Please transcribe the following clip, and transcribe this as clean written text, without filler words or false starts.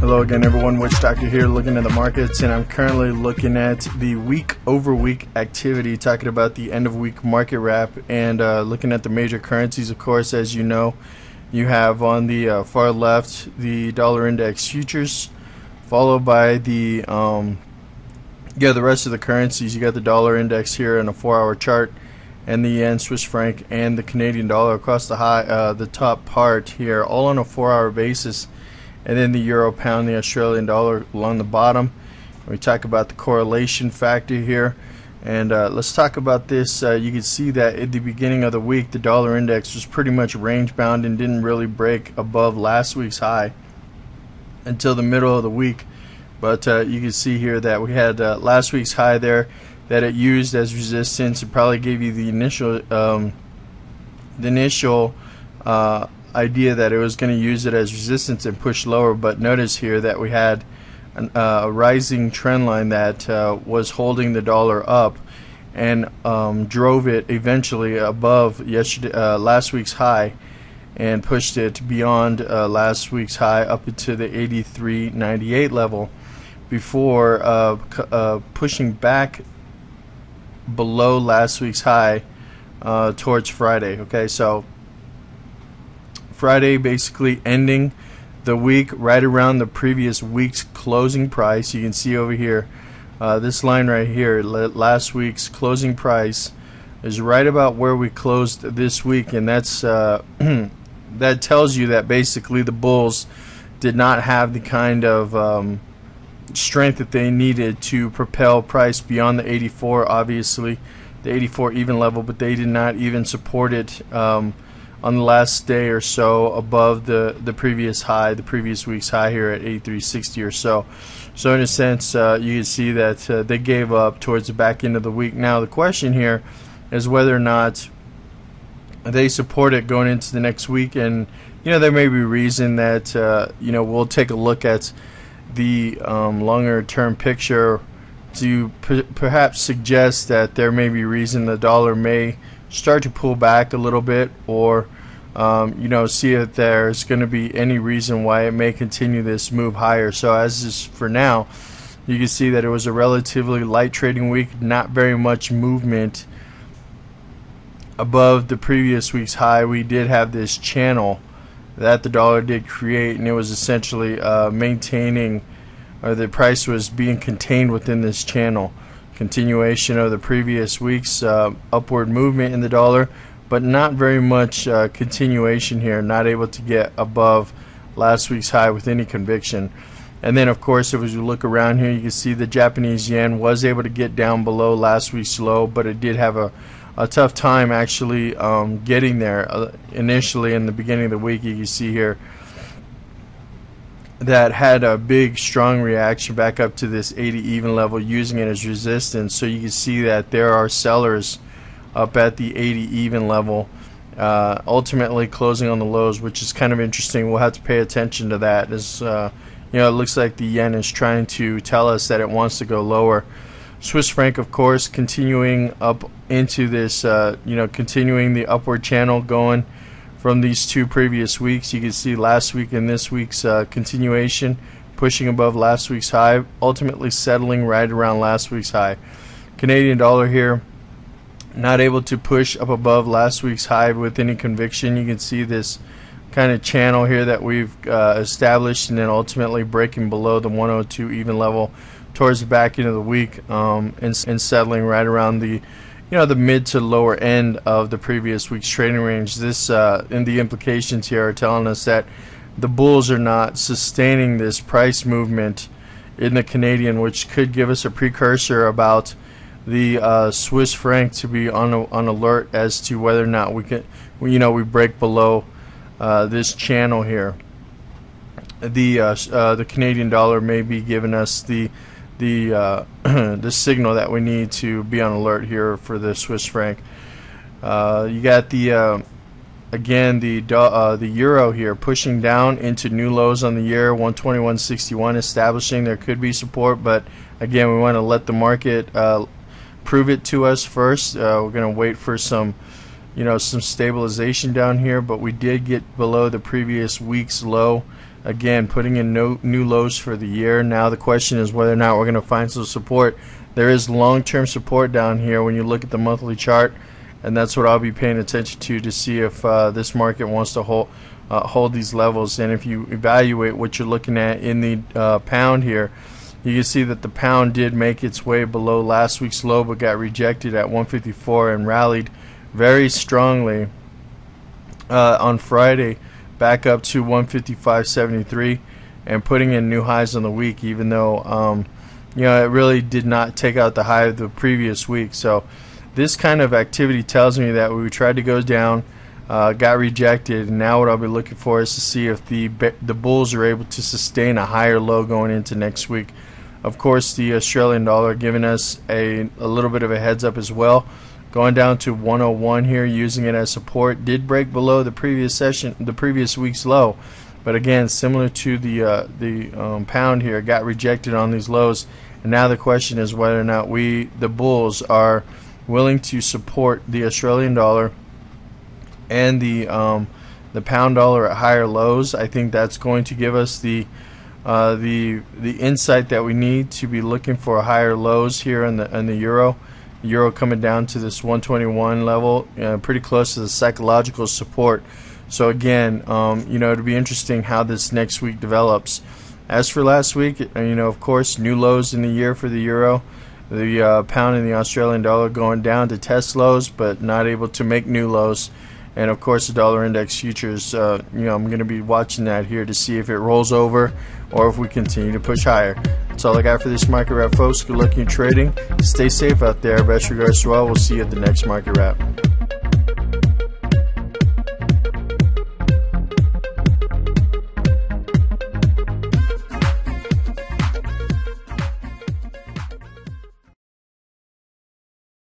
Hello again everyone, Witch Doctor here looking at the markets, and I'm currently looking at the week over week activity, talking about the end of week market wrap, and looking at the major currencies. Of course, as you know, you have on the far left the dollar index futures, followed by the rest of the currencies. You got the dollar index here in a 4-hour chart, and the yen, Swiss franc, and the Canadian dollar across the top part here, all on a 4-hour basis. And then the euro, pound, the Australian dollar along the bottom. We talk about the correlation factor here, and let's talk about this. You can see that at the beginning of the week, the dollar index was pretty much range bound and didn't really break above last week's high until the middle of the week. But you can see here that we had last week's high there that it used as resistance. It probably gave you the initial idea that it was going to use it as resistance and push lower, but notice here that we had a rising trend line that was holding the dollar up and drove it eventually above last week's high and pushed it beyond last week's high up into the 83.98 level before pushing back below last week's high towards Friday. Okay, so Friday basically ending the week right around the previous week's closing price. You can see over here this line right here, last week's closing price is right about where we closed this week, and that's that tells you that basically the bulls did not have the kind of strength that they needed to propel price beyond the 84, obviously the 84 even level, but they did not even support it on the last day or so above the previous high, the previous week's high here at 83.60 or so. So in a sense, you can see that they gave up towards the back end of the week. Now the question here is whether or not they support it going into the next week, and there may be reason that we'll take a look at the longer term picture to perhaps suggest that there may be reason the dollar may start to pull back a little bit, or see if there's going to be any reason why it may continue this move higher. So as is for now, you can see that it was a relatively light trading week, not very much movement above the previous week's high. We did have this channel that the dollar did create, and it was essentially maintaining, or the price was being contained within this channel. Continuation of the previous week's upward movement in the dollar, but not very much continuation here, not able to get above last week's high with any conviction. And then of course, if we look around here, you can see the Japanese yen was able to get down below last week's low, but it did have a tough time actually getting there. Initially in the beginning of the week, you can see here that had a big strong reaction back up to this 80 even level, using it as resistance. So you can see that there are sellers up at the 80 even level, ultimately closing on the lows, which is kind of interesting. We'll have to pay attention to that, as it looks like the yen is trying to tell us that it wants to go lower. Swiss franc, of course, continuing up into this continuing the upward channel going from these two previous weeks. You can see last week and this week's continuation, pushing above last week's high, ultimately settling right around last week's high. Canadian dollar here, not able to push up above last week's high with any conviction. You can see this kind of channel here that we've established, and then ultimately breaking below the 102 even level towards the back end of the week, and settling right around the the mid to lower end of the previous week's trading range. This and the implications here are telling us that the bulls are not sustaining this price movement in the Canadian, which could give us a precursor about the Swiss franc to be on alert as to whether or not we break below this channel here. The Canadian dollar may be giving us the signal that we need to be on alert here for the Swiss franc. You got the euro here pushing down into new lows on the year, 121.61, establishing there could be support, but again, we want to let the market prove it to us first. We're going to wait for some some stabilization down here, but we did get below the previous week's low again putting in no new lows for the year. Now the question is whether or not we're going to find some support. There is long-term support down here when you look at the monthly chart, and that's what I'll be paying attention to see if this market wants to hold these levels. And if you evaluate what you're looking at in the pound here, you can see that the pound did make its way below last week's low but got rejected at 154 and rallied very strongly on Friday back up to 155.73 and putting in new highs on the week, even though it really did not take out the high of the previous week. So this kind of activity tells me that we tried to go down, got rejected, and now what I'll be looking for is to see if the bulls are able to sustain a higher low going into next week. Of course, the Australian dollar giving us a little bit of a heads up as well, going down to 101 here, using it as support. Did break below the previous week's low, but again, similar to the pound here, got rejected on these lows. And now the question is whether or not the bulls are willing to support the Australian dollar and the pound dollar at higher lows. I think that's going to give us the insight that we need to be looking for higher lows here in the euro. Euro coming down to this 121 level, pretty close to the psychological support. So again, it'll be interesting how this next week develops. As for last week, of course, new lows in the year for the euro. The pound and the Australian dollar going down to test lows, but not able to make new lows. And of course, the dollar index futures, I'm going to be watching that here to see if it rolls over or if we continue to push higher. That's all I got for this market wrap, folks. Good luck in your trading. Stay safe out there. Best regards to all. We'll see you at the next market wrap.